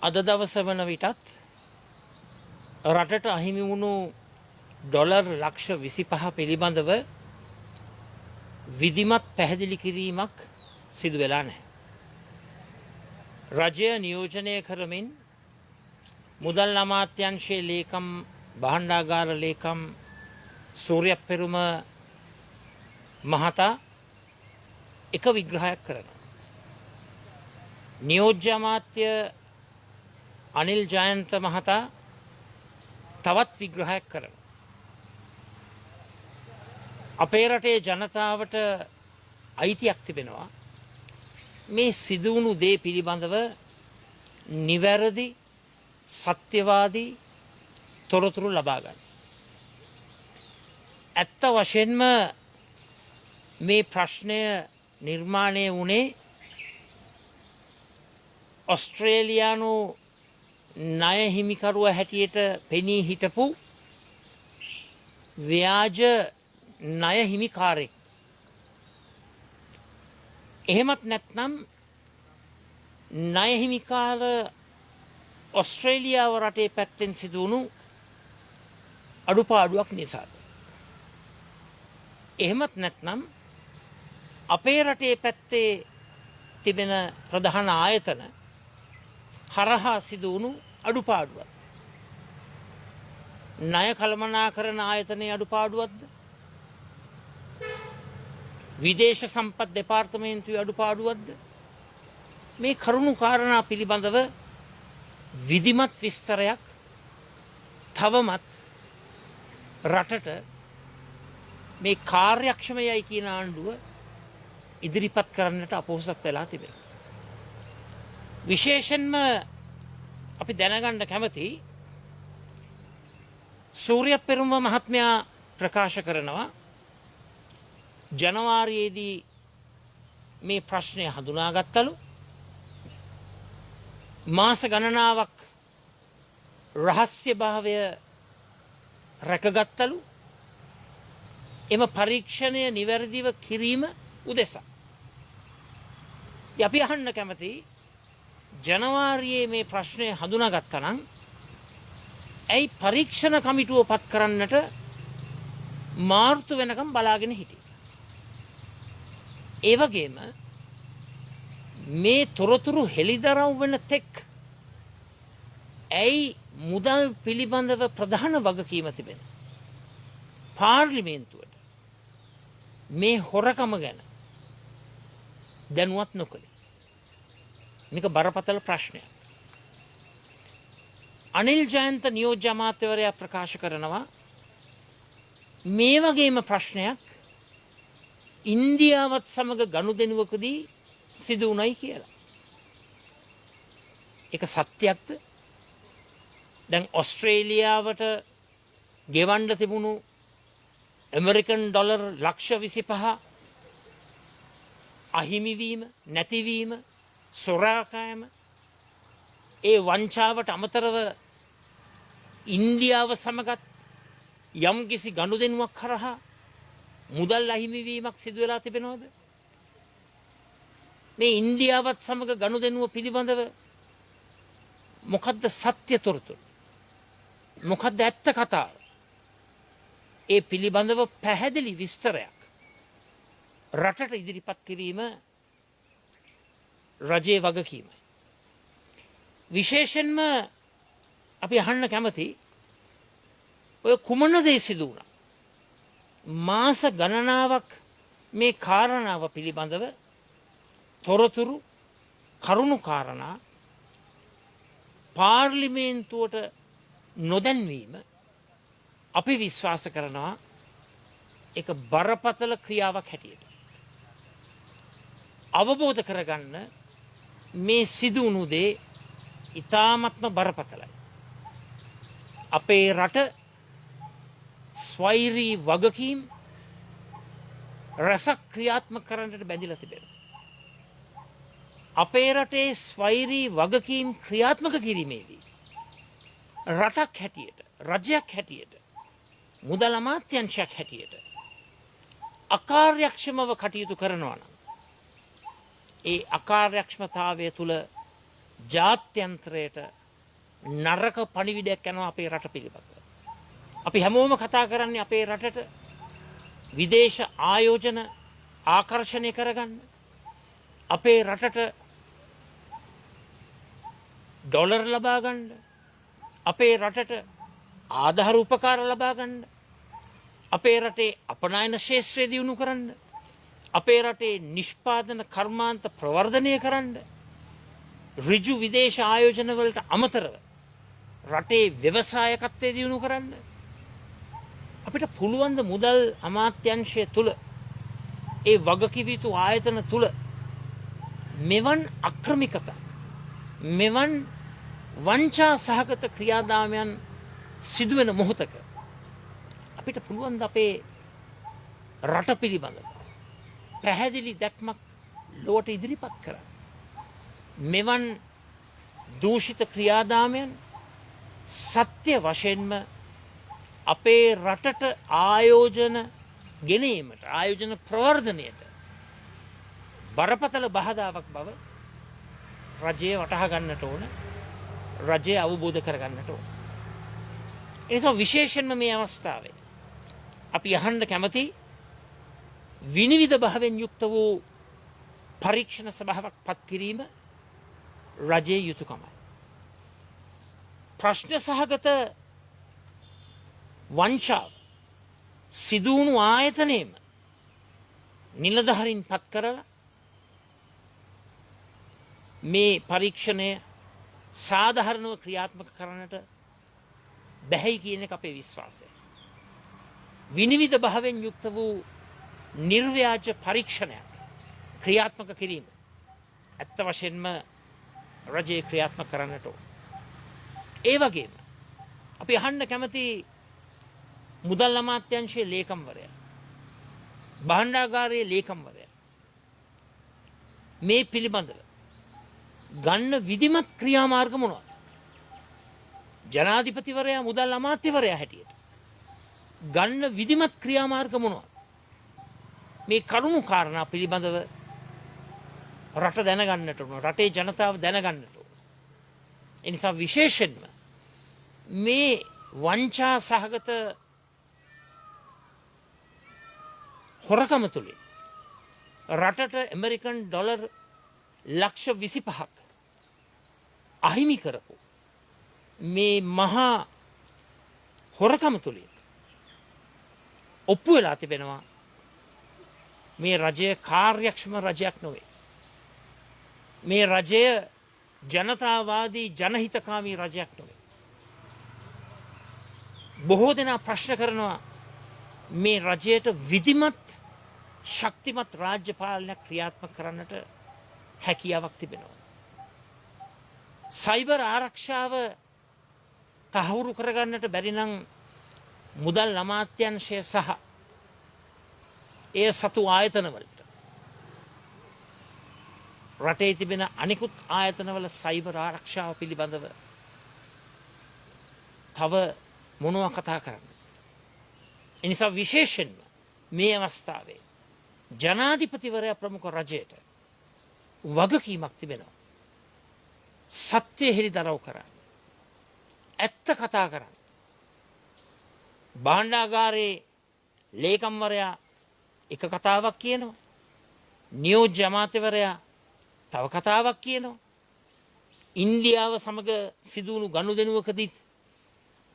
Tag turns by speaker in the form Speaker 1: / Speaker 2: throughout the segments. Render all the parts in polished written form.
Speaker 1: අද දවස වන විටත් රටට අහිමි වුණු ඩොලර් ලක්ෂ 25 පිළිබඳව විධිමත් පැහැදිලි කිරීමක් සිදු වෙලා නැහැ. රජය නියෝජනය කරමින් මුදල් අමාත්‍යංශයේ ලේකම් භාණ්ඩාගාර ලේකම් සූර්යපෙරුම මහතා එක විග්‍රහයක් කරනවා. නියෝජ්‍ය අමාත්‍ය අනිල් ජයන්ත මහතා තවත් විග්‍රහයක් කරනවා. අපේ රටේ ජනතාවට අයිතියක් තිබෙනවා මේ සිදුවුණු දේ පිළිබඳව නිවැරදි සත්‍යවාදී තොරතුරු ලබා ගන්න. ඇත්ත වශයෙන්ම මේ ප්‍රශ්නය නිර්මාණය වුණේ ඔස්ට්‍රේලියානු ණය හිමිකරුව හැටියට පෙනී හිටපු ව්‍යාජ ණය හිමිකාරයෙක්. එහෙමත් නැත්නම් ණය හිමිකාර ඔස්ට්‍රේලියාව රටේ පැත්තෙන් සිදුවුණු අඩුපාඩුවක් නිසාද. එහෙමත් නැත්නම් අපේ රටේ පැත්තේ තිබෙන ප්‍රධාන ආයතන හරහා සිදුවුණු අඩුපාඩුවක්. ණය කළමනාකරන ආයතනයේ අඩුපාඩුවක්ද? විදේශ සම්පත් දෙපාර්තමේන්තුවේ අඩුපාඩුවක්ද? මේ කරුණු කාරණා පිළිබඳව විධිමත් විස්තරයක් තවමත් රටට මේ කාර්යක්ෂමයයි කියන ආණ්ඩුව ඉදිරිපත් කරන්නට අපොහොසත් වෙලා තිබෙනවා. විශේෂයෙන්ම අපි දැනගන්න කැමති සූර්යපෙරුම මහත්මයා ප්‍රකාශ කරනවා ජනවාරියේදී මේ ප්‍රශ්නය හඳුනාගත්තලු මාස ගණනාවක් රහස්‍යභාවය රැකගත්තලු එම පරීක්ෂණය නිවැරදිව කිරීම උදෙසා. අපි අහන්න කැමති ජනවාරියේ මේ ප්‍රශ්නය හඳුනාගත්තා නම් ඇයි පරීක්ෂණ කමිටුව පත් කරන්නට මාර්තු වෙනකම් බලාගෙන හිටියේ? ඒ වගේම මේ තොරතුරු හෙළිදරව් වෙන තෙක් ඇයි මුදල් පිළිබඳව ප්‍රධාන වගකීම තිබෙන පාර්ලිමේන්තුවට මේ හොරකම ගැන දැනුවත් නොකළේ? මේක බරපතල ප්‍රශ්නයක්. අනිල් ජයන්ත නියෝජ්‍ය අමාත්‍යවරයා ප්‍රකාශ කරනවා මේ වගේම ප්‍රශ්නයක් ඉන්දියාවත් සමග ගනුදෙනුවකදී සිදු වුණයි කියලා. ඒක සත්‍යයක්ද? දැන් ඔස්ට්‍රේලියාවට ගෙවන්න තිබුණු ඇමරිකන් ඩොලර් ලක්ෂ 25 අහිමිවීම, නැතිවීම, සොරාකෑම, ඒ වංචාවට අමතරව ඉන්දියාව සමගත් යම් කිසි ගනුදෙනුවක් කරහා මුදල් අහිමිවීමක් සිදු වෙලා තිබෙනවද? මේ ඉන්දියාවත් සමග ගනුදෙනුව පිළිබඳව මොකද්ද සත්‍ය තොරතුරු? මොකද්ද ඇත්ත කතාව? ඒ පිළිබඳව පැහැදිලි විස්තරයක් රටට ඉදිරිපත් කිරීම රජයේ වගකීමයි. විශේෂයෙන්ම අපි අහන්න කැමති ඔය කුමන දේ සිදු වුණා මාස ගණනාවක් මේ කාරණාව පිළිබඳව තොරතුරු කරුණු කාරණා පාර්ලිමේන්තුවට නොදැන්වීම අපි විශ්වාස කරනවා ඒක බරපතල ක්‍රියාවක් හැටියට. අවබෝධ කරගන්න මේ සිදුවුණු දේ ඉතාමත්ම බරපතලයි. අපේ රට ස්වෛරී වගකීම් රසක් ක්‍රියාත්මක කරන්නට බැඳිලා තිබෙනවා. අපේ රටේ ස්වෛරී වගකීම් ක්‍රියාත්මක කිරීමේදී රටක් හැටියට, රජයක් හැටියට, මුදල් අමාත්‍යංශයක් හැටියට අකාර්යක්ෂමව කටයුතු කරනවා නම් ඒ අකාර්යක්ෂමතාවය තුළ ජාත්‍යන්තරයට නරක පණිවිඩයක් යනවා අපේ රට පිළිබඳව. අපි හැමෝම කතා කරන්නේ අපේ රටට විදේශ ආයෝජන ආකර්ෂණය කරගන්න. අපේ රටට ඩොලර් ලබා ගන්න. අපේ රටට ආධාර උපකාර ලබා ගන්න. අපේ රටේ අපනයන ශේෂ්ත්‍රය දියුණු කරන්න. අපේ රටේ නිෂ්පාදන කර්මාන්ත ප්‍රවර්ධනය කරන්න. ඍජු විදේශ ආයෝජන වලට අමතරව රටේ ව්‍යවසායකත්වය දියුණු කරන්න. අපිට පුළුවන් ද මුදල් අමාත්‍යංශය තුල ඒ වගකිව යුතු ආයතන තුල මෙවන් අක්‍රමිකතා මෙවන් වංචා සහගත ක්‍රියාදාමයන් සිදුවෙන මොහොතක අපිට පුළුවන් ද අපේ රට පිළිබඳව පැහැදිලි දැක්මක් ලොවට ඉදිරිපත් කරන්න. මෙවන් දූෂිත ක්‍රියාදාමයන් සත්‍ය වශයෙන්ම අපේ රටට ආයෝජන ගෙනීමට ආයෝජන ප්‍රවර්ධනයට බරපතල බාධාවක් බව රජය වටහා ගන්නට ඕන. රජය අවබෝධ කරගන්නට ඕන. ඒ නිසා විශේෂයෙන්ම මේ අවස්ථාවේ අපි අහන්න කැමති විනිවිද භාවයෙන් යුක්ත වූ පරීක්ෂණ සභාවක් පත් කිරීම රජයේ යුතුයකමයි. ප්‍රශ්න සහගත වංචාව සිදුවුණු ආයතනයේම නිලධාරීන් පත් කරලා මේ පරීක්ෂණය සාධාරණව ක්‍රියාත්මක කරන්නට බැහැයි කියන එක අපේ විශ්වාසය. විනිවිද භාවයෙන් යුක්ත වූ නිර්ව්‍යාජ පරීක්ෂණයක් ක්‍රියාත්මක කිරීම ඇත්ත වශයෙන්ම රජයේ ක්‍රියාත්මක කරන්නට ඕන. ඒ වගේම අපි අහන්න කැමති මුදල් අමාත්‍යාංශයේ ලේකම්වරයා භාණ්ඩාගාරයේ ලේකම්වරයා මේ පිළිබඳව ගන්න විධිමත් ක්‍රියාමාර්ග මොනවද? ජනාධිපතිවරයා මුදල් අමාත්‍යවරයා හැටියට ගන්න විධිමත් ක්‍රියාමාර්ග මොනවද? මේ කරුණු කාරණා පිළිබඳව රට දැනගන්නට ඕන. රටේ ජනතාව දැනගන්නට ඕන. ඒ නිසා විශේෂයෙන්ම මේ වංචා සහගත හොරකම තුළින් රටට ඇමරිකන් ඩොලර් ලක්ෂ 25ක් අහිමි කරපු මේ මහා හොරකම තුළින් ඔප්පු වෙලා තිබෙනවා මේ රජය කාර්යක්ෂම රජයක් නොවේ. මේ රජය ජනතාවාදී ජනහිතකාමී රජයක් නොවේ. බොහෝ දෙනා ප්‍රශ්න කරනවා මේ රජයට විධිමත් ශක්තිමත් රාජ්‍ය පාලනයක් ක්‍රියාත්මක කරන්නට හැකියාවක් තිබෙනවා. සයිබර් ආරක්ෂාව තහවුරු කරගන්නට බැරි නම් මුදල් අමාත්‍යාංශය සහ ඒ සතු ආයතනවලට රටේ තිබෙන අනිකුත් ආයතනවල සයිබර් ආරක්ෂාව පිළිබඳව තව මොනවා කතා කරන්න. ඒ නිසා විශේෂයෙන්ම මේ අවස්ථාවේ ජනාධිපතිවරයා ප්‍රමුඛ රජයට වගකීමක් තිබෙනවා. සත්‍ය හෙළිදරව් කරන්න. ඇත්ත කතා කරන්න. භාණ්ඩාගාරයේ ලේකම්වරයා එක කතාවක් කියනවා. නියෝජ්‍ය අමාත්‍යවරයා තව කතාවක් කියනවා. ඉන්දියාව සමග සිදුවුණු ගනුදෙනුවකදීත්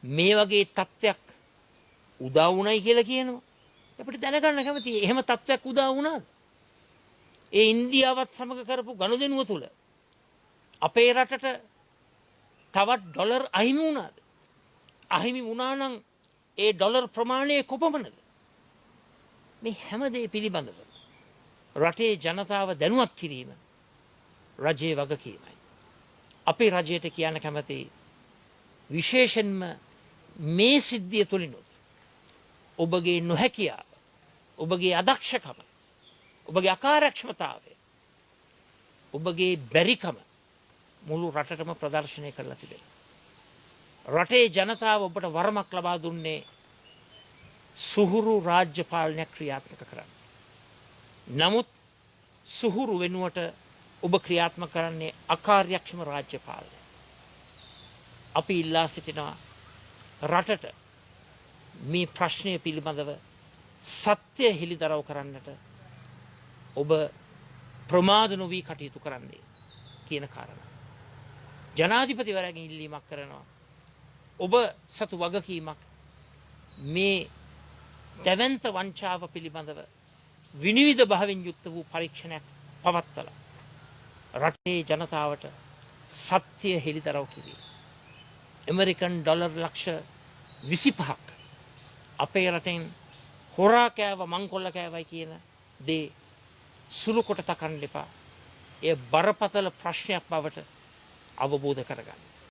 Speaker 1: මේ වගේ තත්ත්වයක් උදා වුණයි කියලා කියනවා. අපිට දැනගන්න කැමතියි එහෙම තත්ත්වයක් උදා වුණාද? ඒ ඉන්දියාවත් සමග කරපු ගනුදෙනුව තුළ අපේ රටට තවත් ඩොලර් අහිමි වුණාද? අහිමි වුණා නම් ඒ ඩොලර් ප්‍රමාණය කොපමණද? මේ හැම දේ පිළිබඳව රටේ ජනතාව දැනුවත් කිරීම රජයේ වගකීමයි. අපේ රජයට කියන්න කැමති විශේෂයෙන්ම මේ සිද්ධිය තුළිනුත් ඔබගේ නොහැකියාව, ඔබගේ අදක්ෂකම, ඔබගේ අකාර්යක්ෂමතාවය, ඔබගේ බැරිකම මුළු රටටම ප්‍රදර්ශනය කරලා තිබෙනවා. රටේ ජනතාව ඔබට වරමක් ලබා දුන්නේ සුහුරු රාජ්‍ය පාලනයක් ක්‍රියාත්මක කරන්න. නමුත් සුහුරු වෙනුවට ඔබ ක්‍රියාත්මක කරන්නේ අකාර්යක්ෂම රාජ්‍ය පාලනය. අපි ඉල්ලා සිටිනවා රටට මේ ප්‍රශ්නය පිළිබඳව සත්‍ය හෙළිදරව් කරන්නට ඔබ ප්‍රමාද නොවී කටයුතු කරන්නේ කියන කාරණා. ජනාධිපතිවරයාගෙන් ඉල්ලීමක් කරනවා. ඔබ සතු වගකීමක් මේ දැවැන්ත වංචාව පිළිබඳව විනිවිධ භාවයෙන් යුක්ත වූ පරීක්ෂණයක් පවත්වලා රටේ ජනතාවට සත්‍ය හෙළිදරව් කිරීම. ඇමරිකන් ඩොලර් ලක්ෂ 25ක් අපේ රටෙන් හොරා කෑව මංකොල්ල කෑවයි කියන දේ සුළු කොට තකන්න එපා. එය බරපතල ප්‍රශ්නයක් බවට අවබෝධ කරගන්න.